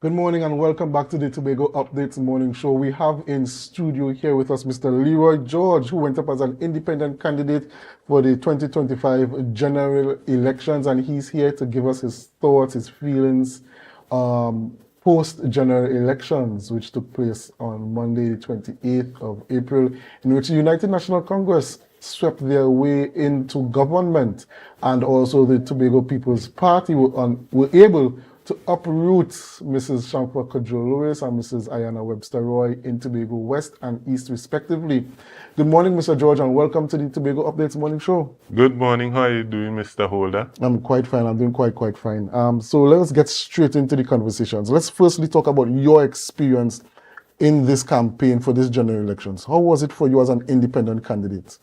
Good morning and welcome back to the Tobago Updates Morning Show. We have in studio here with us Mr. Leroy George, who went up as an independent candidate for the 2025 general elections, and he's here to give us his thoughts, his feelings, post-general elections, which took place on Monday, the 28th of April, in which the United National Congress swept their way into government, and also the Tobago People's Party were able to uproot Mrs. Shamfa Kudjo-Lewis and Mrs. Ayanna Webster-Roy in Tobago West and East, respectively. Good morning, Mr. George, and welcome to the Tobago Updates Morning Show. Good morning. How are you doing, Mr. Holder? I'm quite fine. I'm doing quite fine. So let's get straight into the conversations. Let's firstly talk about your experience in this campaign for this general elections. How was it for you as an independent candidate?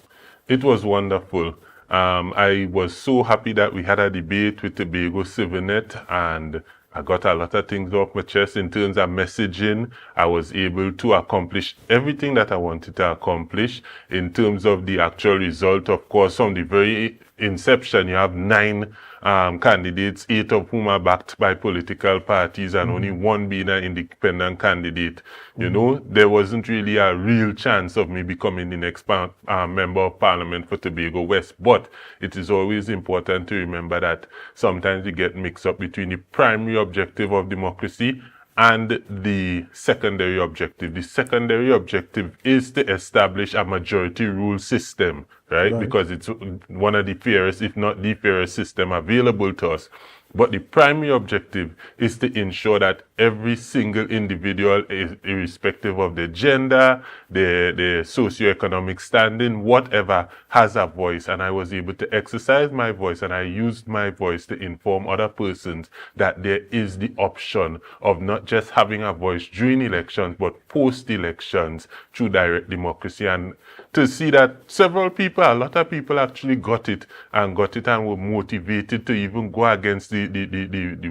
It was wonderful. I was so happy that we had a debate with Tobago CiviNet, and I got a lot of things off my chest in terms of messaging. I was able to accomplish everything that I wanted to accomplish. In terms of the actual result, of course, from the very inception, you have 9 candidates, 8 of whom are backed by political parties, and only 1 being an independent candidate. You know, there wasn't really a real chance of me becoming the next member of parliament for Tobago West. But it is always important to remember that sometimes you get mixed up between the primary objective of democracy and the secondary objective. The secondary objective is to establish a majority rule system, right? Because it's one of the fairest, if not the fairest system available to us. But the primary objective is to ensure that every single individual, irrespective of their gender, their socioeconomic standing, whatever, has a voice. And I was able to exercise my voice, and I used my voice to inform other persons that there is the option of not just having a voice during elections, but post-elections through direct democracy. And to see that several people, a lot of people actually got it and were motivated to even go against the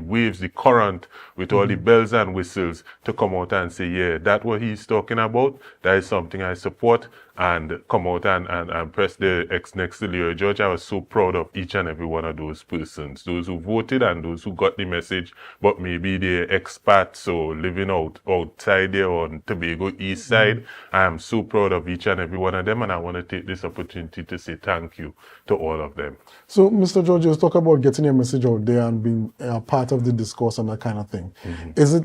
waves, the current, with all the bells and whistles, to come out and say, yeah, that's what he's talking about. That is something I support, and come out and press the X next to Leroy George. I was so proud of each and every one of those persons, those who voted and those who got the message, but maybe they're expats or living outside there on Tobago East side. I am so proud of each and every one of them, and I want to take this opportunity to say thank you to all of them. So, Mr. George, you talk about getting your message out there and being a part of the discourse and that kind of thing. Is it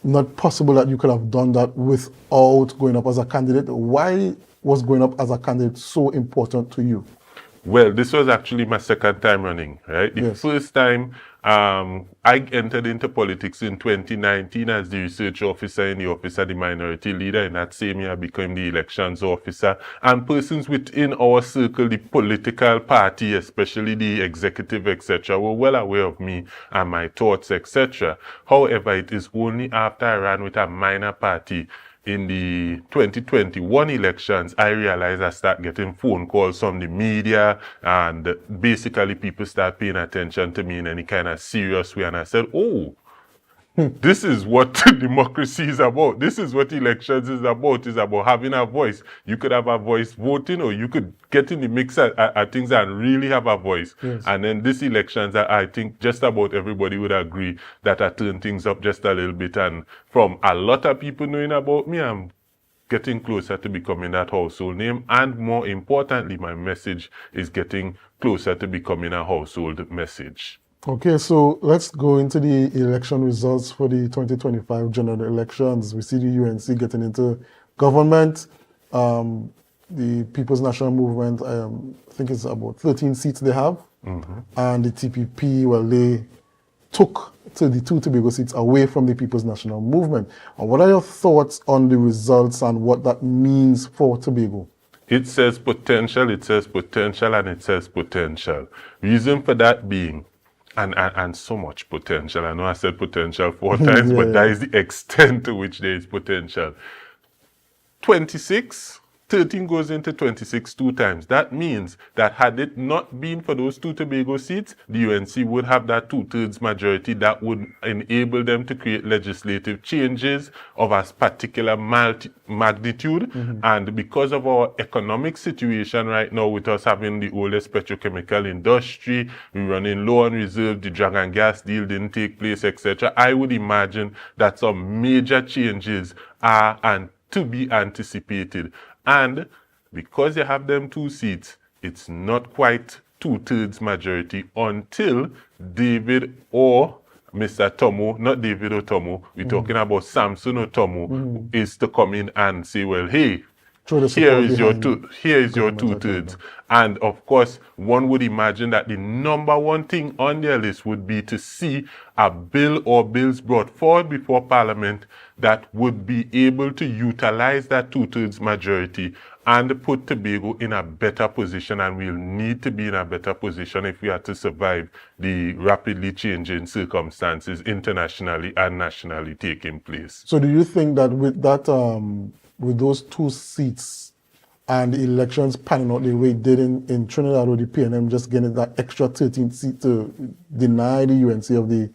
not possible that you could have done that without going up as a candidate? Why was going up as a candidate so important to you? Well, this was actually my second time running, right? The first time, I entered into politics in 2019 as the research officer in the office of the minority leader. In that same year, I became the elections officer. And persons within our circle, the political party, especially the executive, etc., were well aware of me and my thoughts, etc. However, it is only after I ran with a minor party in the 2021 elections, I realized I start getting phone calls from the media, and basically people start paying attention to me in any kind of serious way. And I said, oh, this is what democracy is about. This is what elections is about. It's about having a voice. You could have a voice voting, or you could get in the mix at things and really have a voice. And then these elections, I think just about everybody would agree that I turned things up just a little bit. And from a lot of people knowing about me, I'm getting closer to becoming that household name. And more importantly, my message is getting closer to becoming a household message. Okay, so let's go into the election results for the 2025 general elections. We see the UNC getting into government. The People's National Movement, I think it's about 13 seats they have. And the TPP, well, they took the 2 Tobago seats away from the People's National Movement. And what are your thoughts on the results and what that means for Tobago? It says potential, and it says potential. Reason for that being, and so much potential. I know I said potential 4 times, but that is the extent to which there is potential. 26 13 goes into 26 two times. That means that had it not been for those 2 Tobago seats, the UNC would have that 2/3 majority that would enable them to create legislative changes of a particular magnitude. And because of our economic situation right now, with us having the oldest petrochemical industry, we're running low on reserve, the drug and gas deal didn't take place, etc., I would imagine that some major changes are and to be anticipated. And because you have them 2 seats, it's not quite 2/3 majority until David or Mr. Tomo, not David or Tomo, we're talking about Samson or Tomo, is to come in and say, well, hey, here is your 2/3. And of course, one would imagine that the number one thing on their list would be to see a bill or bills brought forward before Parliament that would be able to utilize that 2/3 majority and put Tobago in a better position. And we'll need to be in a better position if we are to survive the rapidly changing circumstances internationally and nationally taking place. So do you think that with that, with those 2 seats and the elections panning out the way it did in Trinidad, or the PNM just getting that extra 13 seat to deny the UNC of the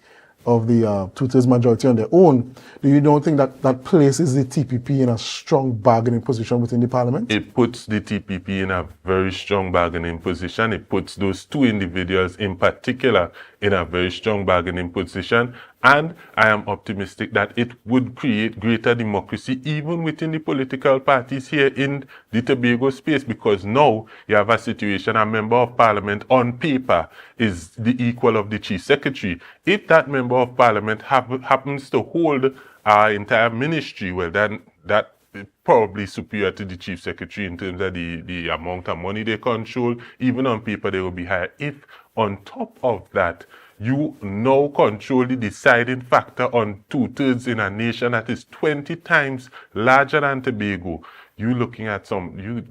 2/3 majority on their own, do you don't think that that places the TPP in a strong bargaining position within the Parliament? It puts the TPP in a very strong bargaining position. It puts those 2 individuals in particular in a very strong bargaining position. And I am optimistic that it would create greater democracy even within the political parties here in the Tobago space, because now you have a situation, a member of parliament on paper is the equal of the chief secretary. If that member of parliament happens to hold our entire ministry, well, then that is probably superior to the chief secretary in terms of the amount of money they control. Even on paper, they will be higher. If on top of that, you now control the deciding factor on 2/3 in a nation that is 20 times larger than Tobago, you're looking at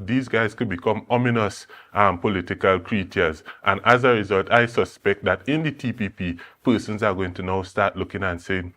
these guys could become ominous political creatures. And as a result, I suspect that in the TPP, persons are going to now start looking and saying,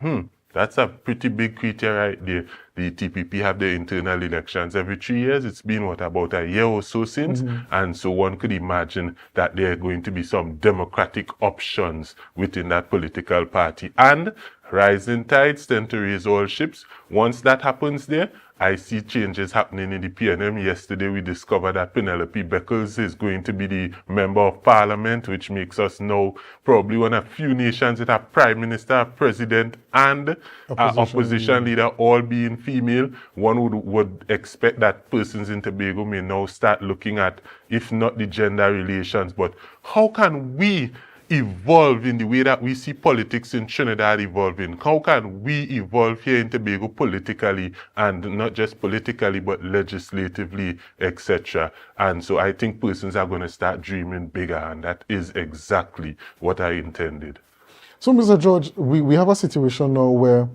that's a pretty big creature right there. The TPP have their internal elections every 3 years. It's been, about a year or so since? And so one could imagine that there are going to be some democratic options within that political party. And rising tides tend to raise all ships. Once that happens there, I see changes happening in the PNM. Yesterday, we discovered that Penelope Beckles is going to be the member of parliament, which makes us now probably one of few nations with a prime minister, a president, and opposition leader all being female. One would expect that persons in Tobago may now start looking at, if not the gender relations, but how can we evolve in the way that we see politics in Trinidad evolving? How can we evolve here in Tobago politically, and not just politically, but legislatively, etc.? And so I think persons are going to start dreaming bigger, and that is exactly what I intended. So, Mr. George, we have a situation now where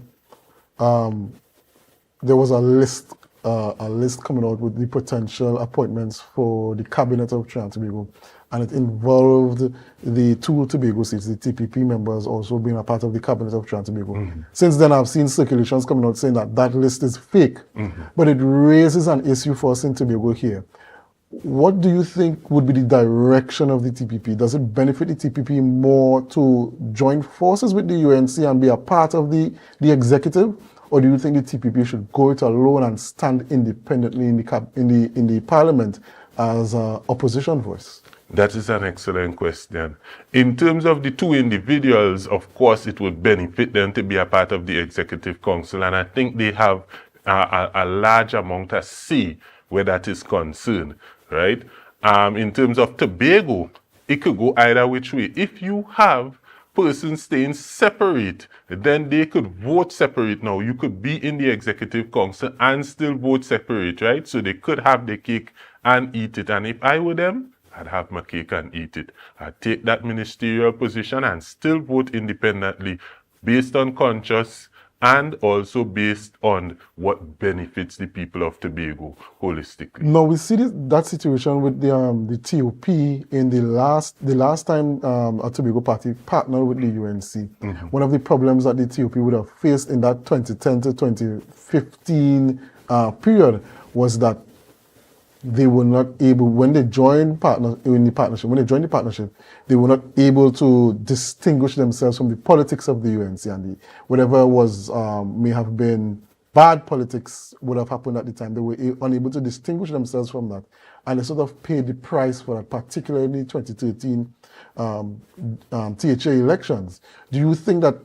there was a list coming out with the potential appointments for the cabinet of Trinidad and Tobago, and it involved the 2 Tobago seats, the TPP members also being a part of the cabinet of Trinidad and Tobago. Since then, I've seen circulations coming out saying that that list is fake, but it raises an issue for us in Tobago here. What do you think would be the direction of the TPP? Does it benefit the TPP more to join forces with the UNC and be a part of the executive? Or do you think the TPP should go it alone and stand independently in the parliament as an opposition voice? That is an excellent question. In terms of the 2 individuals, of course, it would benefit them to be a part of the Executive Council, and I think they have a large amount of say where that is concerned, right? In terms of Tobago, it could go either which way. If you have persons staying separate, then they could vote separate. Now, you could be in the Executive Council and still vote separate, right? So they could have their cake and eat it. And if I were them, I'd have my cake and eat it. I'd take that ministerial position and still vote independently based on conscience and also based on what benefits the people of Tobago holistically. Now we see that situation with the TOP in the last time a Tobago party partnered with the UNC. One of the problems that the TOP would have faced in that 2010 to 2015 period was that they were not able, when they joined the partnership, they were not able to distinguish themselves from the politics of the UNC, and whatever was may have been bad politics would have happened at the time. They were unable to distinguish themselves from that, and they sort of paid the price for that, particularly 2013 THA elections. Do you think that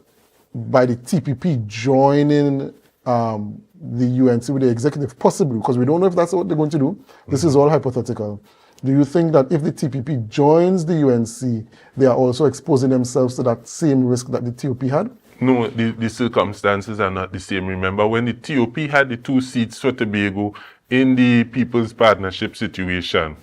by the TPP joining the UNC with the executive, possibly, because we don't know if that's what they're going to do. This is all hypothetical. Do you think that if the TPP joins the UNC, they are also exposing themselves to that same risk that the TOP had? No, the circumstances are not the same. Remember, when the TOP had the 2 seats for Tobago in the People's Partnership situation,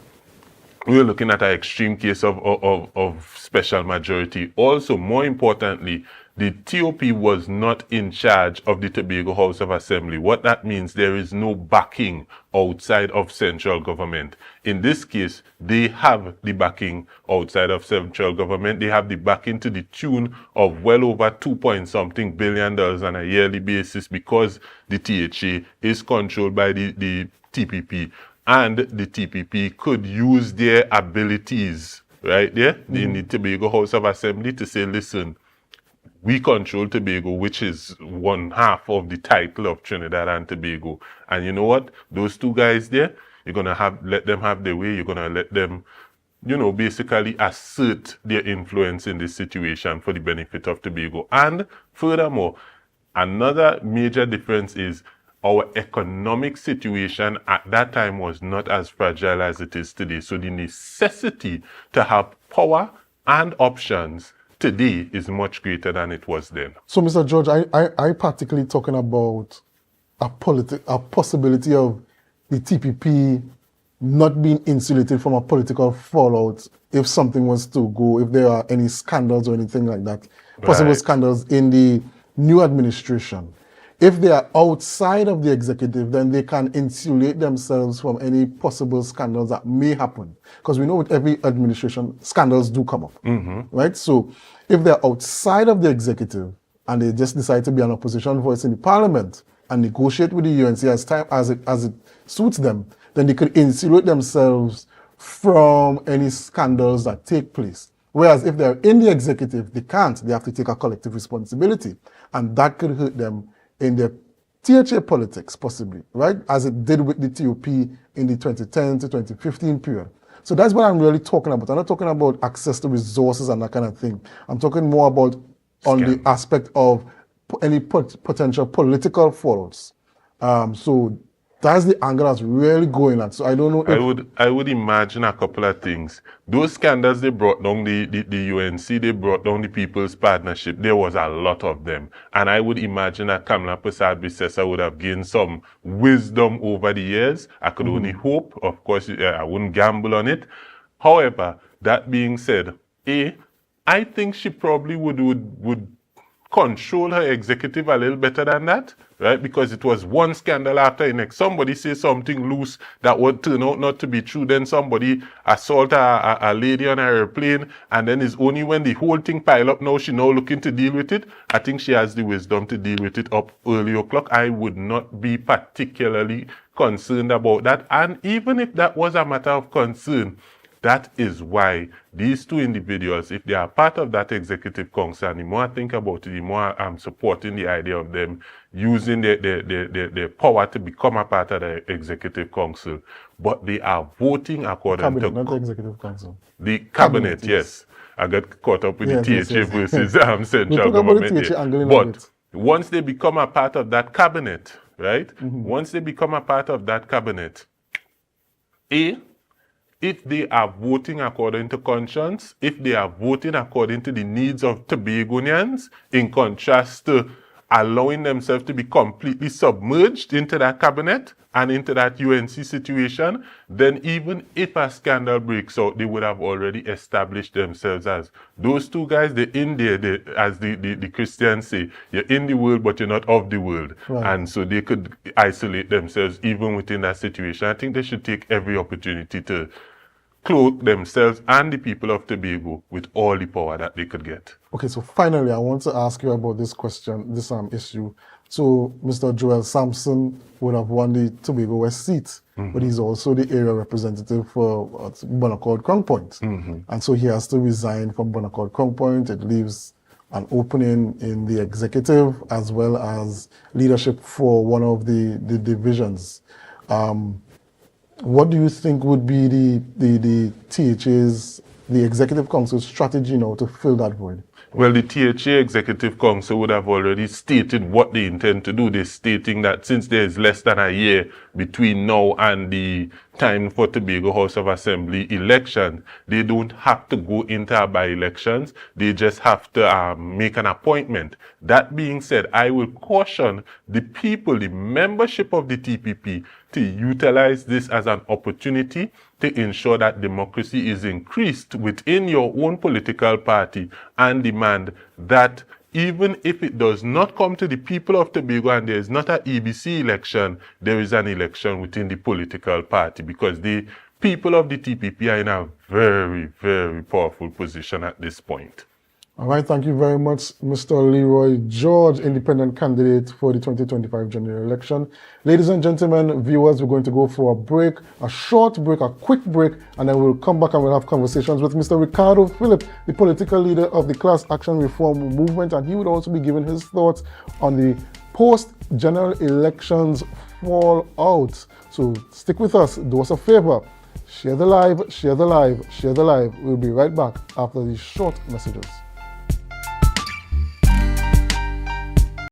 we were looking at an extreme case of special majority. Also, more importantly, the TOP was not in charge of the Tobago House of Assembly. What that means, there is no backing outside of central government. In this case, they have the backing outside of central government. They have the backing to the tune of well over $2.something billion on a yearly basis, because the THA is controlled by the TPP. And the TPP could use their abilities right there in the Tobago House of Assembly to say, listen, we control Tobago, which is 1/2 of the title of Trinidad and Tobago. And you know what? Those 2 guys there, you're going to let them have their way. You're going to let them, basically assert their influence in this situation for the benefit of Tobago. And furthermore, another major difference is our economic situation at that time was not as fragile as it is today. So the necessity to have power and options today is much greater than it was then. So, Mr. George, I particularly talking about a possibility of the TPP not being insulated from a political fallout if something was to go, if there are any scandals or anything like that, possible scandals in the new administration. If they are outside of the executive, then they can insulate themselves from any possible scandals that may happen. Because we know with every administration, scandals do come up, right? So if they're outside of the executive and they just decide to be an opposition voice in the parliament and negotiate with the UNC as it suits them, then they could insulate themselves from any scandals that take place. Whereas if they're in the executive, they can't. They have to take a collective responsibility. And that could hurt them in their THA politics, possibly, right? As it did with the TOP in the 2010 to 2015 period. So that's what I'm really talking about. I'm not talking about access to resources and that kind of thing. I'm talking more about on the aspect of any potential political fallouts. So that's the angle that's really going on. So I don't know if... I would imagine a couple of things. Those scandals, they brought down the UNC, they brought down the People's Partnership. There was a lot of them. And I would imagine that Kamla Prasad-Bissessar would have gained some wisdom over the years. I could only hope. Of course, I wouldn't gamble on it. However, that being said, I think she probably would control her executive a little better than that, right? Because it was one scandal after the next. Somebody say something loose that would turn out not to be true. Then somebody assault a lady on an airplane, and then it's only when the whole thing pile up now she now looking to deal with it. I think she has the wisdom to deal with it up early o'clock. I would not be particularly concerned about that. And even if that was a matter of concern, that is why these 2 individuals, if they are part of that executive council, and the more I think about it, the more I'm supporting the idea of them using their power to become a part of the executive council. But they are voting according cabinet, to... not the executive council. The cabinet, yes. I got caught up with the THA versus central government. But once they become a part of that cabinet, right? Once they become a part of that cabinet, if they are voting according to conscience, if they are voting according to the needs of Tobagonians, in contrast to allowing themselves to be completely submerged into that cabinet and into that UNC situation, then even if a scandal breaks out, they would have already established themselves as those 2 guys. They're in there, as the Christians say, you're in the world, but you're not of the world. Right. And so they could isolate themselves even within that situation. I think they should take every opportunity to cloak themselves and the people of Tobago with all the power that they could get. Okay, so finally, I want to ask you about this question, this issue. So, Mr. Joel Sampson would have won the Tobago West seat, but he's also the area representative for Bonaccord Crown Point. And so he has to resign from Bonaccord Crown Point. It leaves an opening in the executive as well as leadership for one of the divisions. What do you think would be the THA's, the Executive Council's strategy now to fill that void? Well, the THA Executive Council would have already stated what they intend to do. They're stating that since there is less than a year between now and the time for Tobago House of Assembly election, they don't have to go into a by-elections. They just have to make an appointment. That being said, I will caution the people, the membership of the TPP, to utilize this as an opportunity to ensure that democracy is increased within your own political party and demand that even if it does not come to the people of Tobago and there is not an EBC election, there is an election within the political party, because the people of the TPP are in a very, very powerful position at this point. All right, thank you very much, Mr. Leroy George, independent candidate for the 2025 general election. Ladies and gentlemen, viewers, we're going to go for a break, a short break, a quick break, and then we'll come back and we'll have conversations with Mr. Ricardo Phillip, the political leader of the Class Action Reform Movement, and he would also be giving his thoughts on the post-general elections fallout. So stick with us, do us a favor, share the live, share the live, share the live. We'll be right back after these short messages.